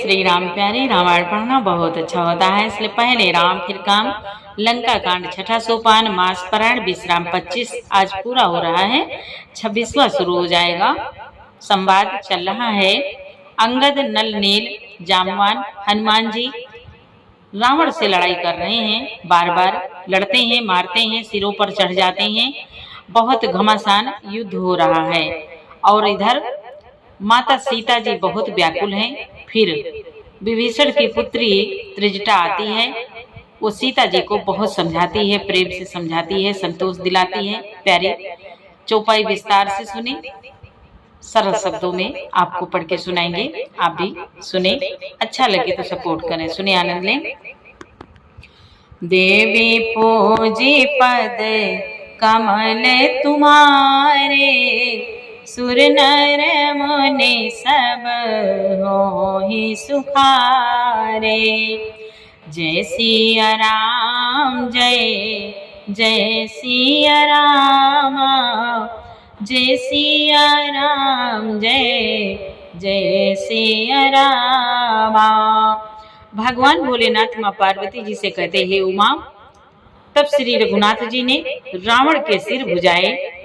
श्री राम प्यारे, रामायण पढ़ना बहुत अच्छा होता है। इसलिए पहले राम फिर काम, लंका कांड छठा सोपान, मास पारायण, विश्राम 25 आज पूरा हो रहा है, 26वां शुरू हो जाएगा। संवाद चल रहा है। अंगद, नल, नील, जामवान, हनुमान जी रावण से लड़ाई कर रहे हैं। बार बार लड़ते हैं, मारते हैं, सिरों पर चढ़ जाते हैं। बहुत घमासान युद्ध हो रहा है। और इधर माता सीता जी बहुत व्याकुल हैं। फिर विभीषण की पुत्री त्रिजटा आती है। वो सीता जी को बहुत समझाती है, प्रेम से समझाती है, संतोष दिलाती है। प्यारी चौपाई विस्तार से सुने, सरल शब्दों में आपको पढ़ के सुनाएंगे। आप भी सुने, अच्छा लगे तो सपोर्ट करें, सुने, आनंद लें। देवी पूजी पद कमल तुम्हारे, सुर नर मुनि सब होहि सुखारे। जय सिया राम, जय जय सिया राम, जय सिया राम, जय जय सिया राम। भगवान भोलेनाथ माँ पार्वती जी से कहते हैं, उमा, तब श्री रघुनाथ जी ने रावण के सिर भुजाए,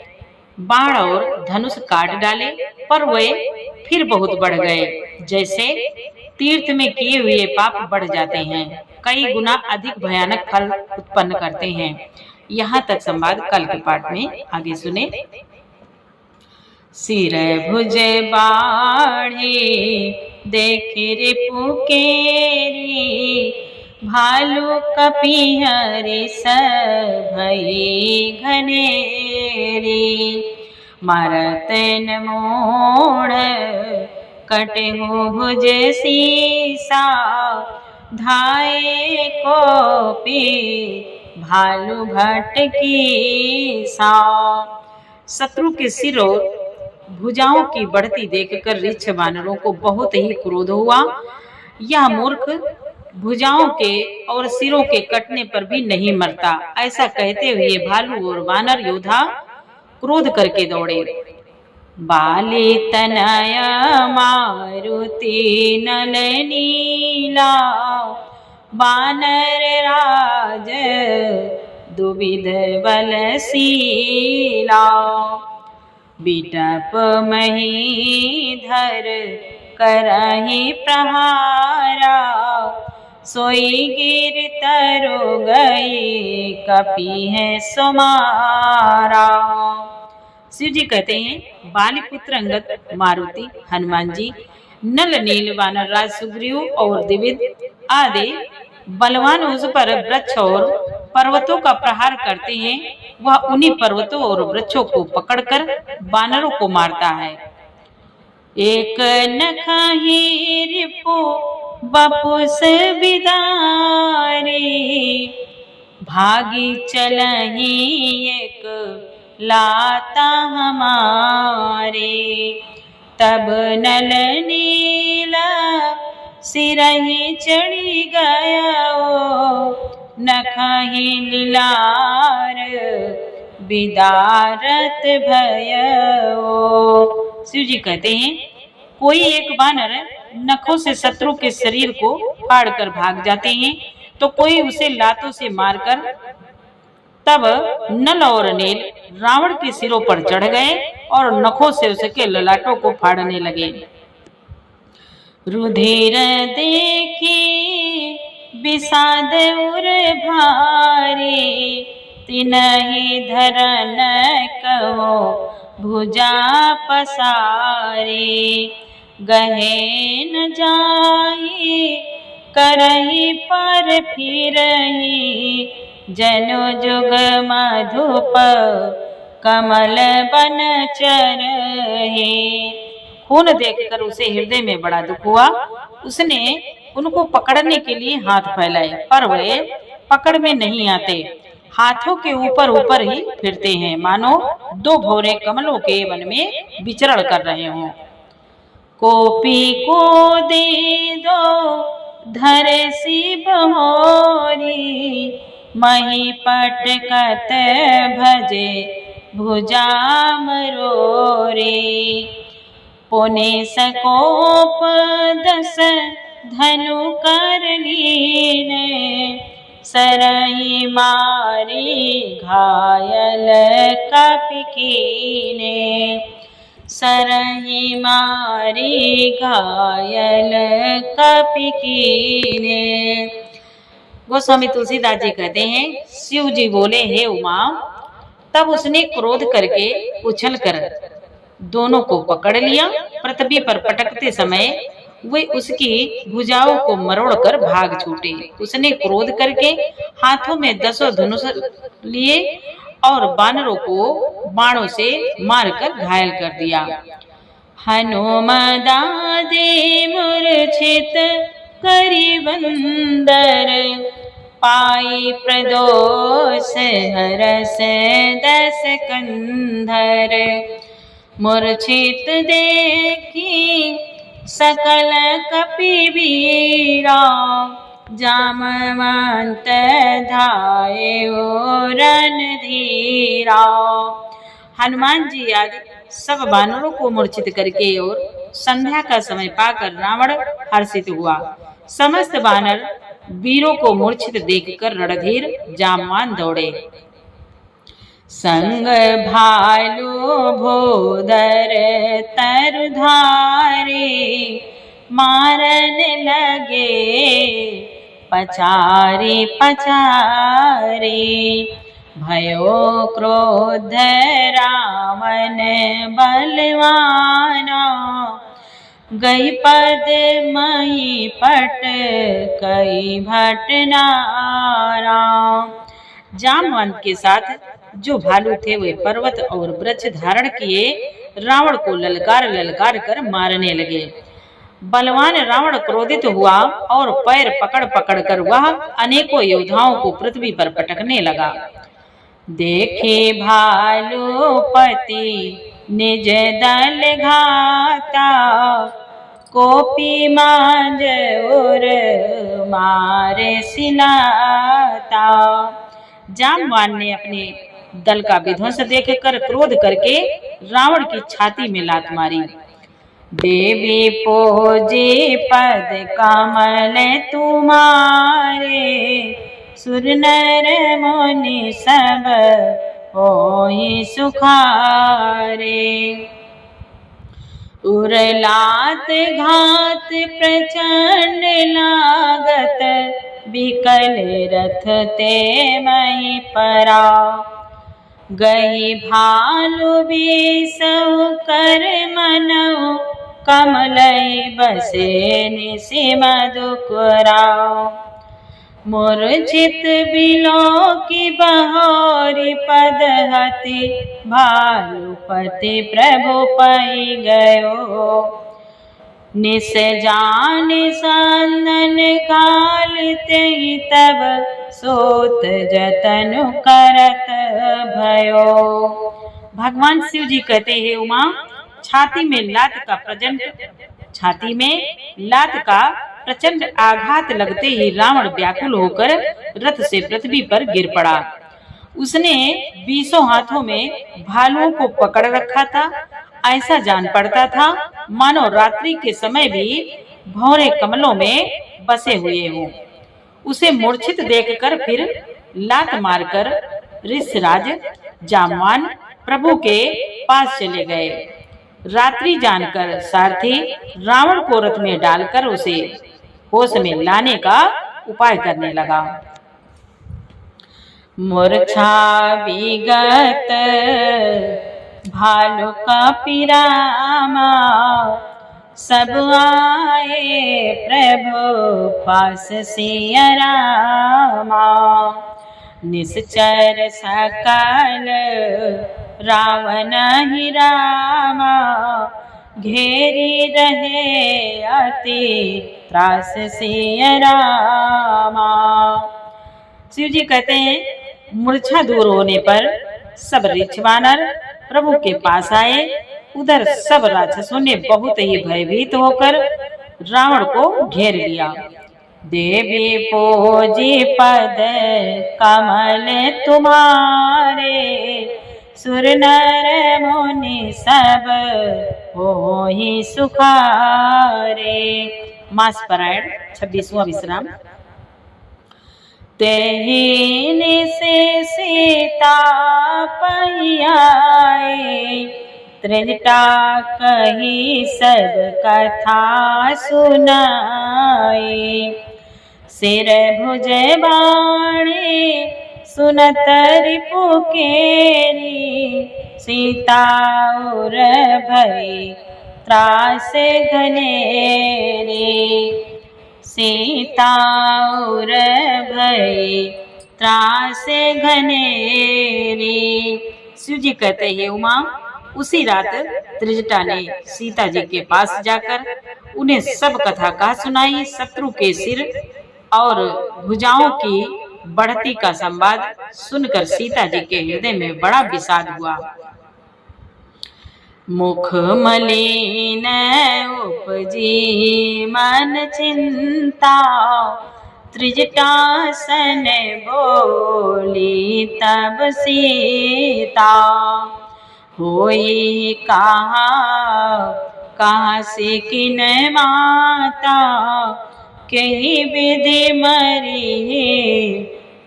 बाण और धनुष काट डाले, पर वे फिर बहुत बढ़ गए। जैसे तीर्थ में किए हुए पाप बढ़ जाते हैं, कई गुना अधिक भयानक फल उत्पन्न करते हैं। यहाँ तक संवाद कल के पाठ में आगे सुने। सिर भुज बाढ़े देखे रिपु केरी, भालू कपिहरि भई घनेरी। मरत न मोड़ कटे हो भुज सीसा, धाये कोपी भालू भट की सा। शत्रु के सिर और भुजाओं की बढ़ती देखकर ऋक्ष वानरों को बहुत ही क्रोध हुआ। यह मूर्ख भुजाओं के और सिरों के कटने पर भी नहीं मरता, ऐसा कहते हुए भालू और वानर योद्धा क्रोध करके दौड़े। बाली तनय मारुति नल नीला, वानर राज दुविध बलशीला। बिटप महीधर करहि प्रहारा, सोई गिर तरु गई कपिह सुमारा। शिव जी कहते हैं, बालीपुत्र अंगद, मारुति, हनुमान जी, नल नील वानर राज सुग्रीव और द्विविद आदि बलवान उस पर वृक्ष और पर्वतों का प्रहार करते हैं। वह उन्हीं पर्वतों और वृक्षों को पकड़कर वानरों को मारता है। एक नखहि रिपु बपुस बिदारी, भागी चलहि एक लाता हमारे। तब नल नीला सिरहि चढ़ी गया, नखहि लीलार बिदारत भयो। शिव जी कहते हैं, कोई एक वानर नखों से शत्रु के शरीर को फाड़कर भाग जाते हैं, तो कोई उसे लातों से मारकर। तब नल और नील रावण के सिरों पर चढ़ गए और नखों से उसके ललाटों को फाड़ने लगे। रुधिर देखी विषाद उर भारी, तिनहि धरन कहो भुजा पसारे। गहे न जाई करहि पर फिरहि, जनु जुग मधुप कमल बन चरहि। खून देखकर उसे हृदय में बड़ा दुख हुआ। उसने उनको पकड़ने के लिए हाथ फैलाए, पर वे पकड़ में नहीं आते, हाथों के ऊपर ऊपर ही फिरते हैं, मानो दो भौरे कमलों के वन में विचरण कर रहे हों। कोपी को दे दो धर सी बहोरी, मही पटकत भजे भुजा मरोरे। पुने सकोप दस धनु कर लीने, सरहि मारी घायल कपि कीने, सरहि मारी घायल कपि कीने। गोस्वामी तुलसीदास जी कहते हैं, शिव जी बोले, हे उमा। तब उसने क्रोध करके उछल कर दोनों को पकड़ लिया। पृथ्वी पर पटकते समय वे उसकी भुजाओं को मरोड़कर भाग छूटे। उसने क्रोध करके हाथों में 10 धनुष लिए और वानरों को बाणों से मारकर घायल कर दिया। हनुमदादि मूर्छित करि बंदर, पाई प्रदोष हरस 10 कंधर। मूर्छित देखी सकल कपिवीरा, जामवंत धाये रणधीरा। हनुमान जी आदि सब वानरों को मूर्छित करके और संध्या का समय पाकर रावण हर्षित हुआ। समस्त वानर वीरों को मूर्छित देखकर रणधीर जामवान दौड़े। संग भालू भूधर तरधारे, मारन लगे पचारी पचारे। भयो क्रोध रावण बलवाना, गई पद मई पट कई भटनारा। जामवंत के साथ जो भालू थे वे पर्वत और वृक्ष धारण किए रावण को ललकार ललकार कर मारने लगे। बलवान रावण क्रोधित हुआ और पैर पकड़ पकड़ कर वह अनेकों योद्धाओं को पृथ्वी पर पटकने लगा। देखे भालूपति निज दल घाता, कोपी मांज और मारे सिलाता। जामवान ने अपने दल का विध्वंस देखकर क्रोध करके रावण की छाती में लात मारी। देवी पूजे पद कमल तुम्हारे, सुर नर मुनि सब होहि सुखारे। उरलात घात प्रचंड लागत, बिकल रथ ते मही परा। गई भालु बिसहु कर मनऊ, कमलई बसे निसि मधुकरा। मूर्छित बिलो की बहोरी पदहति, भालुपति प्रभु पई गयो। निस जान संदन काल तेहि तब, सोत जतन करत भयो। भगवान शिव जी कहते हैं, उमा, छाती में लात का प्रचंड आघात लगते ही रावण व्याकुल होकर रथ से पृथ्वी पर गिर पड़ा। उसने 20 हाथों में भालुओं को पकड़ रखा था। ऐसा जान पड़ता था मानो रात्रि के समय भी भौरे कमलों में बसे हुए हों। उसे मूर्छित देखकर फिर लात मारकर ऋषराज जामवान प्रभु के पास चले गए। रात्रि जानकर सारथी रावण को रथ में डालकर उसे होश में लाने का उपाय करने लगा। मूर्छा विगत भालू का पिरामा, सब आए प्रभु पास सिया रामा। निश्चर सकल रावण ही रामा, घेरी रहे अति त्रास सिया रामा। शिव जी कहते हैं, मूर्छा दूर होने पर सब ऋक्ष वानर प्रभु के पास आए। उधर सब राक्षसों ने बहुत ही भयभीत होकर रावण को घेर लिया। देवी पूजी पद कमल तुम्हारे, सुर नर मुनि सब होहि सुखारे। मासपरायण 26वां विश्राम। तेहिने से सीता पहियाए, त्रेता कही सब कथा सुनाए। सिर भुज बाणे सुनत रिपु केरी, सीता और भई त्रास घनेरी। सीता और भई त्रास घनेरी। शिव जी कहते हैं उमा, उसी रात त्रिजटा ने सीता जी के पास जाकर उन्हें सब कथा कहा सुनाई। शत्रु के सिर और भुजाओं की बढ़ती का संवाद सुनकर सीता जी के हृदय में बड़ा विषाद हुआ। मुख मलिन उपजी मन चिंता, त्रिजटा सन बोली तब सीता। होई कहा से किन माता, कही विधि मरी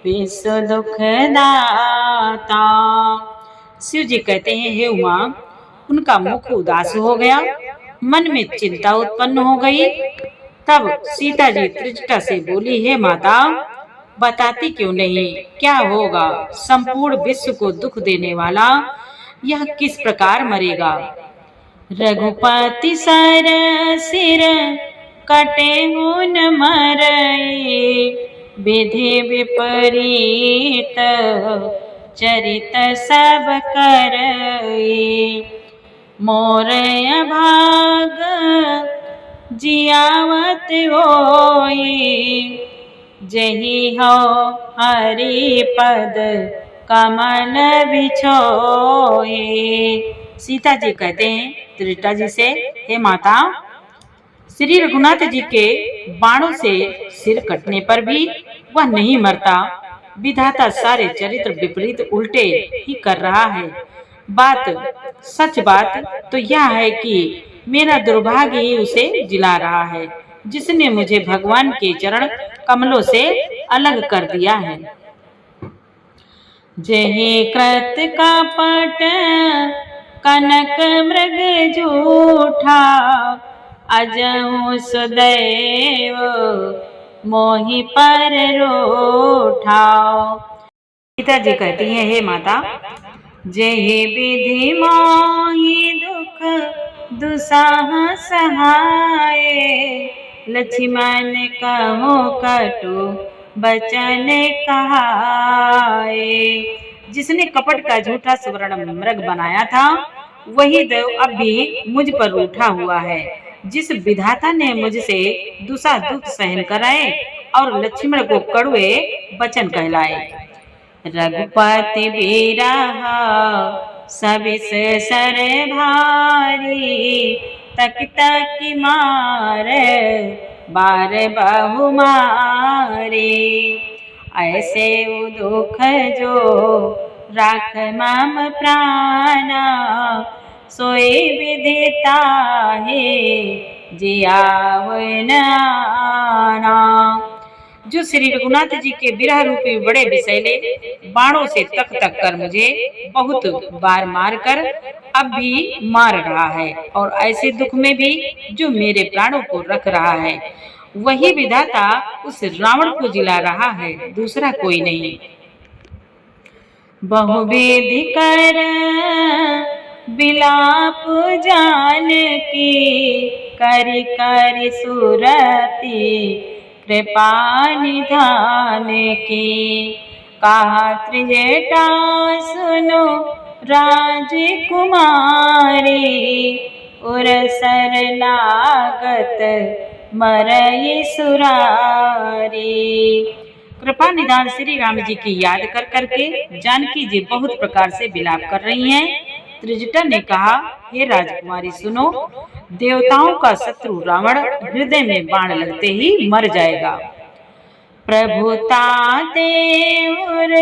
विश्व दुख दाता। शिव जी कहते हैं हे उमा, उनका मुख उदास हो गया, मन में चिंता उत्पन्न हो गई। तब सीता जी त्रिजटा से बोली, हे माता, बताती क्यों नहीं, क्या होगा? संपूर्ण विश्व को दुख देने वाला यह किस प्रकार मरेगा? रघुपति सर सिर कटे हुन मरई, विधि विपरीत चरित सब करई। मोर अभाग जियावत होई, जही हो हरि पद कमल बिछोई। सीता जी कहते हैं त्रिजटा जी से, हे माता, श्री रघुनाथ जी के बाणों से सिर कटने पर भी वह नहीं मरता। विधाता सारे चरित्र विपरीत उल्टे ही कर रहा है। सच बात तो यह है कि मेरा दुर्भाग्य ही उसे जिला रहा है, जिसने मुझे भगवान के चरण कमलों से अलग कर दिया है। जही कृत कपट कनक मृग झूठा, अजहु सुदैव मोहि पर रूठा। सीता जी कहती हैं, हे माता, जही विधि मोहि दुख दुसाह सहाय, लक्ष्मण कहो कटु बचन कहाए। जिसने कपट का झूठा सुवर्ण मृग बनाया था, वही देव अब भी मुझ पर रूठा हुआ है। जिस विधाता ने मुझसे दुसा दुख सहन कराए और लक्ष्मण को कड़वे वचन कहलाए। रघुपति बिरहा सबिस सर भारी, तक तक मार बार बहु मारे। ऐसे दुख जो राख मम प्राणा, सोई विदिता है जियावन आना। जो श्री रघुनाथ जी के विरह रूपी बड़े विषैले बाणों से तक तक कर मुझे बहुत बार मारकर अब भी मार रहा है, और ऐसे दुख में भी जो मेरे प्राणों को रख रहा है, वही विधाता उस रावण को जिला रहा है, दूसरा कोई नहीं। बहुविधि कर बिलाप जानकी, करि करि सुरति कृपा निधान की। कहा त्रिजटा सुनो राजकुमारी, उरसर लागत मरई सुरारी। कृपा निधान श्री राम जी की याद कर करके जानकी जी बहुत प्रकार से विलाप कर रही हैं। त्रिजटा ने कहा, हे राजकुमारी सुनो, देवताओं का शत्रु रावण हृदय में बाण लगते ही मर जाएगा। प्रभुता देवर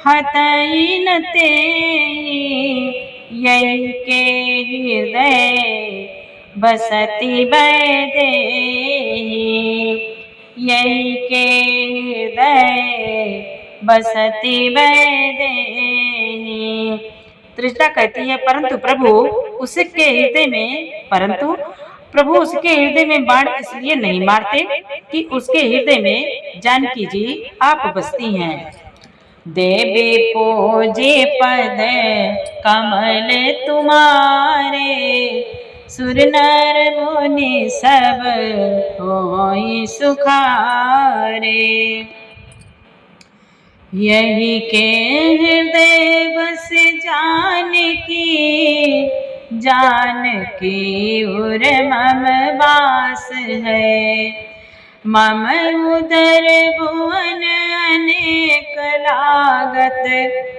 हतई न तेई, यही के हृदय बसती वैदेही, यही के हृदय बसती वैदेही। तृष्णा कहती है परंतु प्रभु उसके हृदय में बाण इसलिए नहीं मारते कि उसके हृदय में जानकी जी आप बसती हैं। देवी पूजे पद कमल तुम्हारे, सुर नर मुनि सब होई सुखारे। यही के हृदय बस जानकी, जानकी उर मम वास है। मम उदर भुवन अनेक लागत,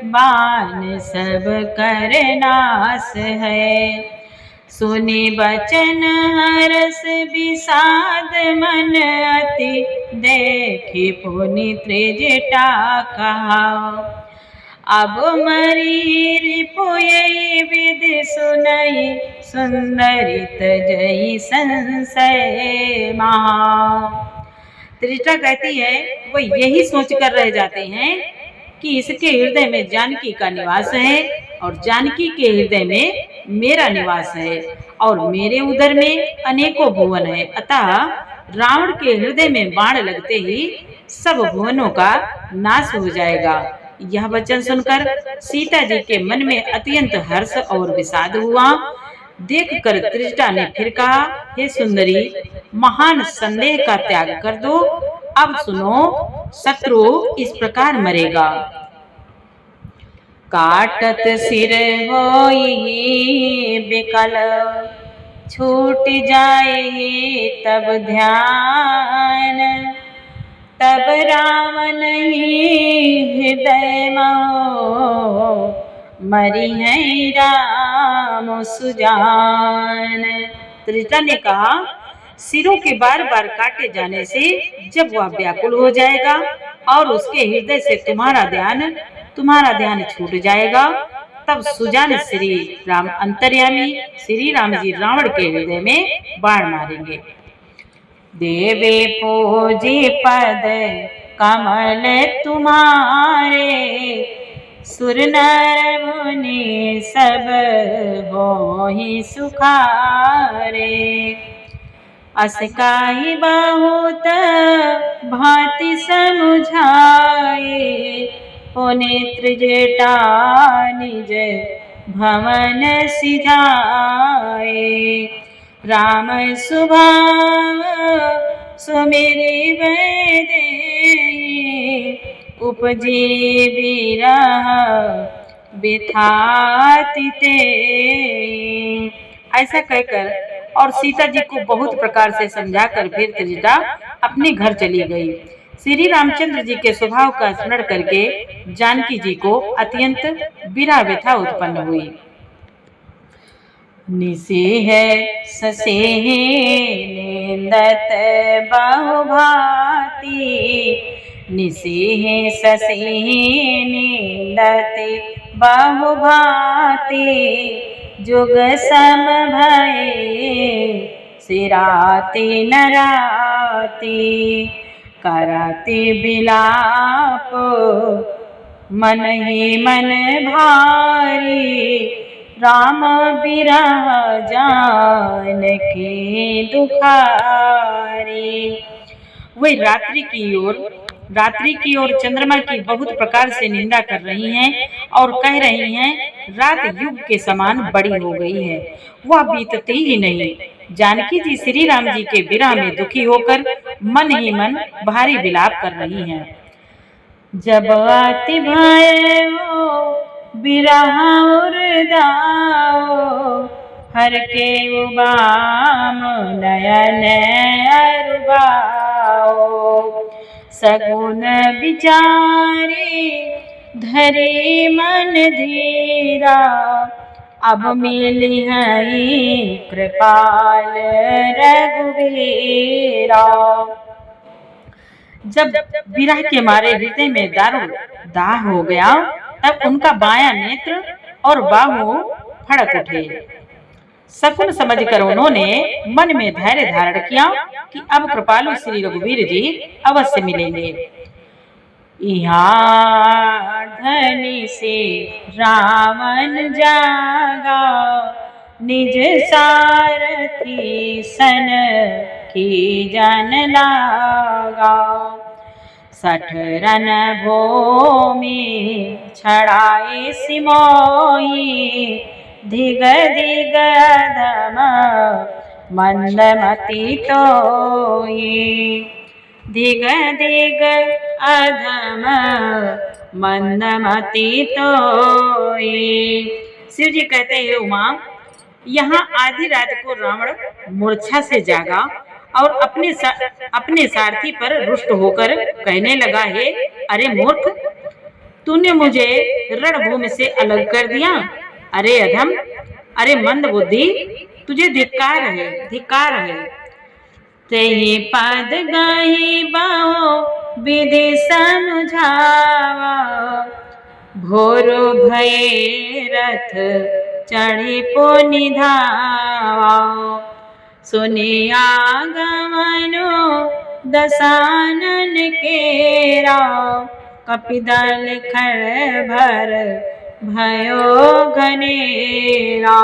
बान सब कर नाश है। सुनि बचन हरस विषाद मन अति, देखि पुनि त्रिजटा कहा। अब मरी रिपुयई विधि सुनई, सुंदरी तजई संशय महा। त्रिजटा कहती है वो यही सोच कर रह जाते हैं कि इसके हृदय में जानकी का निवास है और जानकी के हृदय में मेरा निवास है और मेरे उदर में अनेकों भुवन है। अतः रावण के हृदय में बाण लगते ही सब भुवनों का नाश हो जाएगा। यह वचन सुनकर सीता जी के मन में अत्यंत हर्ष और विषाद हुआ। देखकर त्रिजटा ने फिर कहा, हे सुंदरी, महान संदेह का त्याग कर दो। अब सुनो, शत्रु इस प्रकार मरेगा। काटत सिर होई बिकल, छूट जाए तब ध्यान। तब राम नहीं हृदय मोह, मरी है राम सुजान। त्रिजटा ने कहा, सिरों के बार बार काटे जाने से जब वह व्याकुल हो जाएगा और उसके हृदय से तुम्हारा ध्यान छूट जाएगा, तब सुजान श्री राम अंतर्यामी श्री राम जी रावण के हृदय में बाण मारेंगे। देवे पूजी पद कमल तुम्हारे, सुर नर मुनि सब होहि सुखारे। अस काहि बहुत भांति समुझाए, पुनि त्रिजटा निज भवन सिधाए। राम सुभाव सुमिरि वैदेही, उपजी बिरह बिथाति तेहि। ऐसा कहकर और सीता जी को बहुत प्रकार से समझाकर फिर त्रिजटा अपने घर चली गई। श्री रामचंद्र जी के स्वभाव का स्मरण करके जानकी जी को अत्यंत विरह व्यथा उत्पन्न हुई। निसेह ससेह निंदत बहुभांति, निसेह ससेह निंदत बहुभांति। जुग सम भये सिराति नराति, करति बिलाप मन ही मन भारी। राम बिरह जानकी दुखारी। वे रात्रि की ओर चंद्रमा की बहुत प्रकार से निंदा कर रही हैं और कह रही हैं, रात युग के समान बड़ी हो गई है, वह बीतती ही नहीं। जानकी जी श्री राम जी के विरह में दुखी होकर मन ही मन भारी विलाप कर रही हैं। जब अति भयो बिरह उर्दाओ, हर के उबाम नयन अरुबाओ। सगुन विचारी धरे मन धीरा, अब मिली है कृपाल रघुवीरा। जब विरह के मारे हृदय में दाह हो गया, तब उनका बायां नेत्र और बाहु फड़क उठे। शकुन समझकर उन्होंने मन में धैर्य धारण किया कि अब कृपालु श्री रघुवीर जी अवश्य मिलेंगे। यहाँ धनी से रावण जागा, निज सारथी सन की जन लागा। 60 रन भूमि छड़ाए सिमोई, धिग धिग अधम मंदमती तोई। धिग धिग अधम मंदमती तोई। शिव जी कहते हैं उमा, यहाँ आधी रात को रावण मूर्छा से जागा और अपने सारथी पर रुष्ट होकर कहने लगा है, अरे मूर्ख, तूने मुझे रणभूमि से अलग कर दिया। अरे अधम, अरे मंद बुद्धि, तुझे धिक्कार है, धिक्कार है। तेहि पद गाही बाओ विधि समझावा, भोरो भये रथ चढ़ी पुनि धावा। सुनिया गमनो दसानन केरा, कपिदल खर भर भयो घनेरा।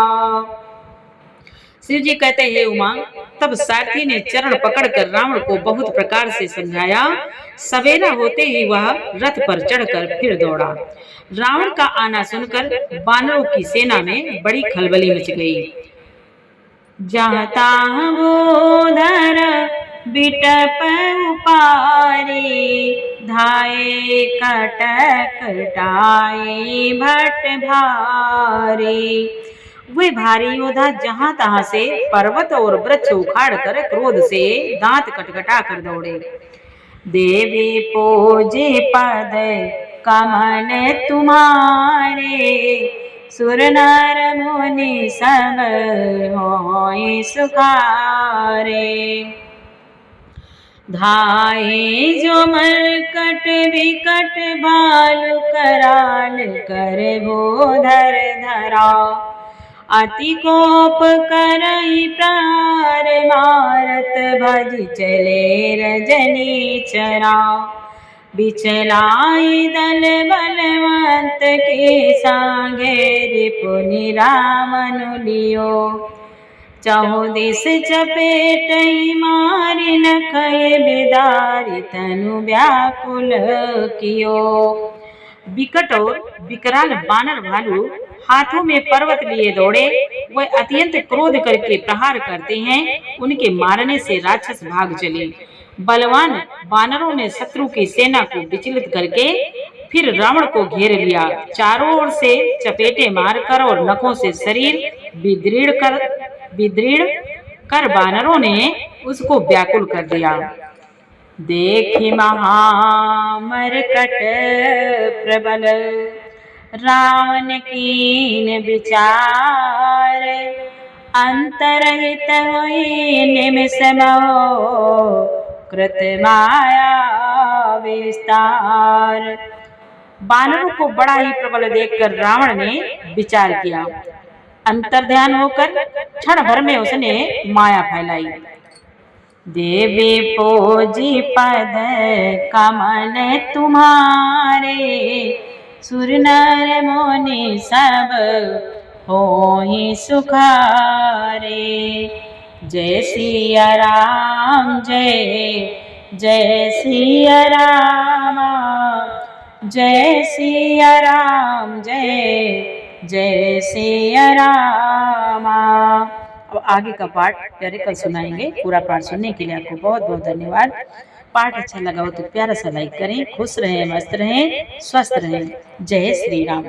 शिव जी कहते हैं उमा, तब सारथी ने चरण पकड़कर रावण को बहुत प्रकार से समझाया। सवेरा होते ही वह रथ पर चढ़कर फिर दौड़ा। रावण का आना सुनकर वानरों की सेना में बड़ी खलबली मच गई। जाता बोधर बिटप उपारी, धाये कटकटाई भट भारी। वे भारी योद्धा जहां तहां से पर्वत और वृक्ष उखाड़ कर क्रोध से दांत कटकटा कर दौड़े। देवी पूजे पद कमल तुम्हारे, सुर नर मुनि सब होय सुखारे। धाये जो मरकट विकट भालु, कराल कर बोधर धरा। अति कोप करई प्रार, मारत भज चले रजनी चरा। बिचलाई दल बलवंत के सांगे, रिपुनि रामन लियो। चाहो दिस चपेटई मारि, नखय बिदारि तनु व्याकुल कियो। विकट और विकराल बानर भालू हाथों में पर्वत लिए दौड़े। वह अत्यंत क्रोध करके प्रहार करते हैं। उनके मारने से राक्षस भाग चले। बलवान वानरों ने शत्रु की सेना को विचलित करके फिर रावण को घेर लिया। चारों ओर से चपेटे मारकर और नखों से शरीर विदृढ़ कर वानरों ने उसको व्याकुल कर दिया। देखी महामरकट प्रबल, रावण कीन विचार। अंतरहित हुई निमिष मोह, कृत माया विस्तार। वानरों को बड़ा ही प्रबल देखकर रावण ने विचार किया। अंतर्ध्यान होकर क्षण भर में उसने माया फैलाई। देवी पूजी पद कमल तुम्हारे, सुर नर मुनि सब होहि सुखारे। जय सिया राम, जय जय सिया राम, जय सिया राम, जय जय सिया राम। अब आगे का पाठ प्यारे कल सुनाएंगे। पूरा पाठ सुनने के लिए आपको बहुत बहुत धन्यवाद। पाठ अच्छा लगा हो तो प्यारा सा लाइक करें। खुश रहें, मस्त रहें, स्वस्थ रहें। जय श्री राम।